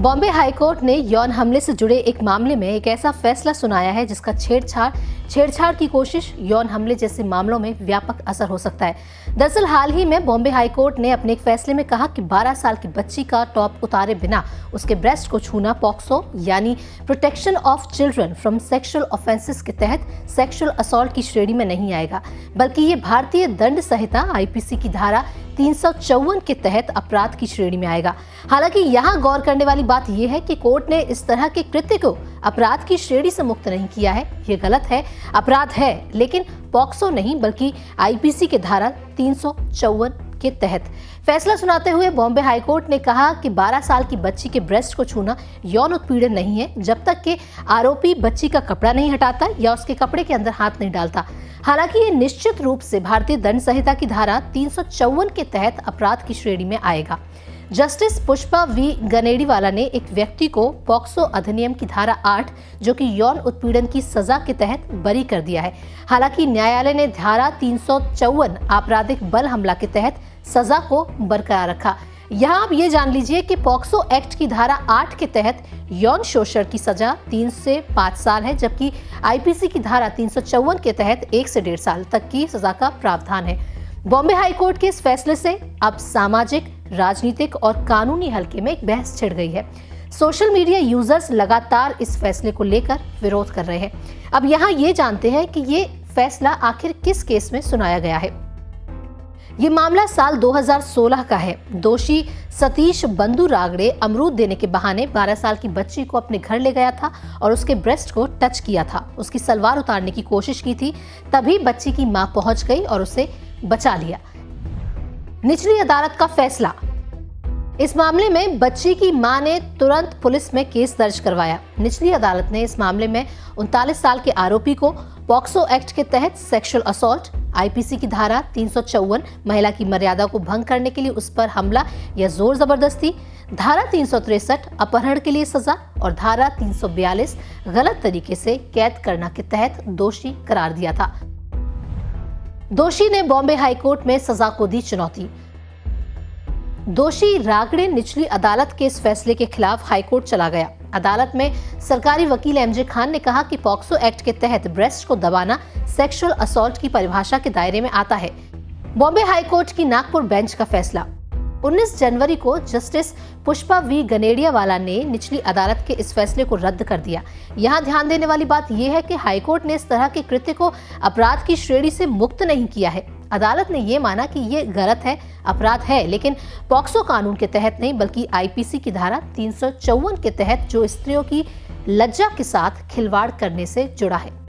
Bombay high court ने यौन हमले से जुड़े एक मामले में एक ऐसा फैसला सुनाया है जिसका छेड़छाड़ की कोशिश यौन हमले जैसे मामलों में व्यापक असर हो सकता है। दरअसल हाल ही में बॉम्बे हाईकोर्ट ने अपने एक फैसले में कहा कि 12 साल की बच्ची का टॉप उतारे बिना उसके ब्रेस्ट को छूना पॉक्सो यानी protection of children from sexual offences के तहत सेक्सुअल असॉल्ट की श्रेणी में नहीं आएगा, बल्कि ये भारतीय दंड संहिता आईपीसी की धारा 354 के तहत अपराध की श्रेणी में आएगा। हालांकि यहाँ गौर करने वाली बात यह है कि कोर्ट ने इस तरह के कृत्य को अपराध की श्रेणी से मुक्त नहीं किया है। ये गलत है, अपराध है, लेकिन पॉक्सो नहीं बल्कि आईपीसी के धारा 354 के तहत। फैसला सुनाते हुए बॉम्बे हाईकोर्ट ने कहा कि 12 साल की बच्ची के ब्रेस्ट को छूना यौन उत्पीड़न नहीं है जब तक कि आरोपी बच्ची का कपड़ा नहीं हटाता या उसके कपड़े के अंदर हाथ नहीं डालता। हालांकि ये निश्चित रूप से भारतीय दंड संहिता की धारा 354 के तहत अपराध की श्रेणी में आएगा। जस्टिस पुष्पा वी गनेडीवाला ने एक व्यक्ति को पॉक्सो अधिनियम की धारा 8 जो कि यौन उत्पीड़न की सजा के तहत बरी कर दिया है। हालांकि न्यायालय ने धारा 354 आपराधिक बल हमला के तहत सजा को बरकरार रखा। यहाँ आप ये जान लीजिए कि पॉक्सो एक्ट की धारा 8 के तहत यौन शोषण की सजा 3 से 5 साल है, जबकि आईपीसी की धारा 354 के तहत 1 से 1.5 साल तक की सजा का प्रावधान है। बॉम्बे हाईकोर्ट के इस फैसले से अब सामाजिक, राजनीतिक और कानूनी हलके में एक बहस छिड़ गई है। सोशल मीडिया यूजर्स लगातार इस फैसले को लेकर विरोध कर रहे हैं। अब यहाँ ये जानते हैं कि ये फैसला आखिर किस केस में सुनाया गया है। ये मामला साल 2016 का है। दोषी सतीश बंधु रागड़े अमरूद देने के बहाने 12 साल की बच्ची को अपने घर ले गया था और उसके ब्रेस्ट को टच किया था। उसकी सलवार उतारने की कोशिश की थी, तभी बच्ची की मां पहुंच गई और उसे बचा लिया। निचली अदालत का फैसला। इस मामले में बच्ची की मां ने तुरंत पुलिस में केस दर्ज करवाया। निचली अदालत ने इस मामले में 39 साल के आरोपी को पॉक्सो एक्ट के तहत सेक्सुअल असॉल्ट, आईपीसी की धारा 354 महिला की मर्यादा को भंग करने के लिए उस पर हमला या जोर जबरदस्ती, धारा 363 अपहरण के लिए सजा और धारा 342 गलत तरीके से कैद करना के तहत दोषी करार दिया था। दोषी ने बॉम्बे हाईकोर्ट में सजा को दी चुनौती। दोषी रागड़े निचली अदालत के इस फैसले के खिलाफ हाईकोर्ट चला गया। अदालत में सरकारी वकील एमजे खान ने कहा कि पॉक्सो एक्ट के तहत ब्रेस्ट को दबाना सेक्सुअल असॉल्ट की परिभाषा के दायरे में आता है। बॉम्बे हाईकोर्ट की नागपुर बेंच का फैसला। 19 जनवरी को जस्टिस पुष्पा वी गनेडियावाला ने निचली अदालत के इस फैसले को रद्द कर दिया। यहाँ ध्यान देने वाली बात यह है कि हाईकोर्ट ने इस तरह के कृत्य को अपराध की श्रेणी से मुक्त नहीं किया है। अदालत ने ये माना कि ये गलत है, अपराध है, लेकिन पॉक्सो कानून के तहत नहीं बल्कि आईपीसी की धारा 354 के तहत जो स्त्रियों की लज्जा के साथ खिलवाड़ करने से जुड़ा है।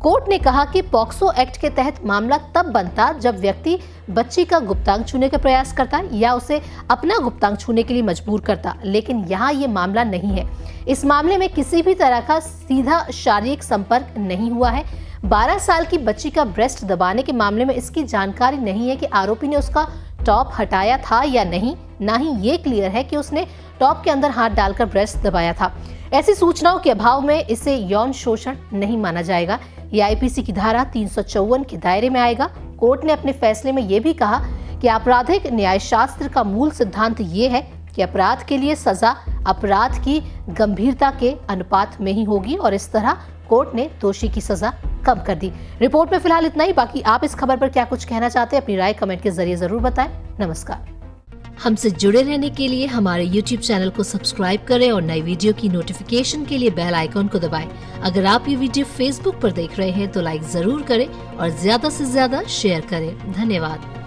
कोर्ट ने कहा कि पॉक्सो एक्ट के तहत मामला तब बनता जब व्यक्ति बच्ची का गुप्तांग छूने का प्रयास करता या उसे अपना गुप्तांग छूने के लिए मजबूर करता, लेकिन यहाँ ये मामला नहीं है। इस मामले में किसी भी तरह का सीधा शारीरिक संपर्क नहीं हुआ है। 12 साल की बच्ची का ब्रेस्ट दबाने के मामले में इसकी जानकारी नहीं है कि आरोपी ने उसका टॉप हटाया था या नहीं, ना ही ये क्लियर है कि उसने टॉप के अंदर हाथ डालकर ब्रेस्ट दबाया था। ऐसी सूचनाओं के अभाव में इसे यौन शोषण नहीं माना जाएगा। ये आईपीसी की धारा 354 के दायरे में आएगा। कोर्ट ने अपने फैसले में ये भी कहा कि आपराधिक न्यायशास्त्र का मूल सिद्धांत ये है कि अपराध के लिए सजा अपराध की गंभीरता के अनुपात में ही होगी और इस तरह कोर्ट ने दोषी की सजा कम कर दी। रिपोर्ट में फिलहाल इतना ही। बाकी आप इस खबर पर क्या कुछ कहना चाहते हैं, अपनी राय कमेंट के जरिए जरूर बताएं। नमस्कार। हमसे जुड़े रहने के लिए हमारे YouTube चैनल को सब्सक्राइब करें और नई वीडियो की नोटिफिकेशन के लिए बेल आइकॉन को दबाएं। अगर आप ये वीडियो Facebook पर देख रहे हैं तो लाइक जरूर करें और ज्यादा से ज्यादा शेयर करें। धन्यवाद।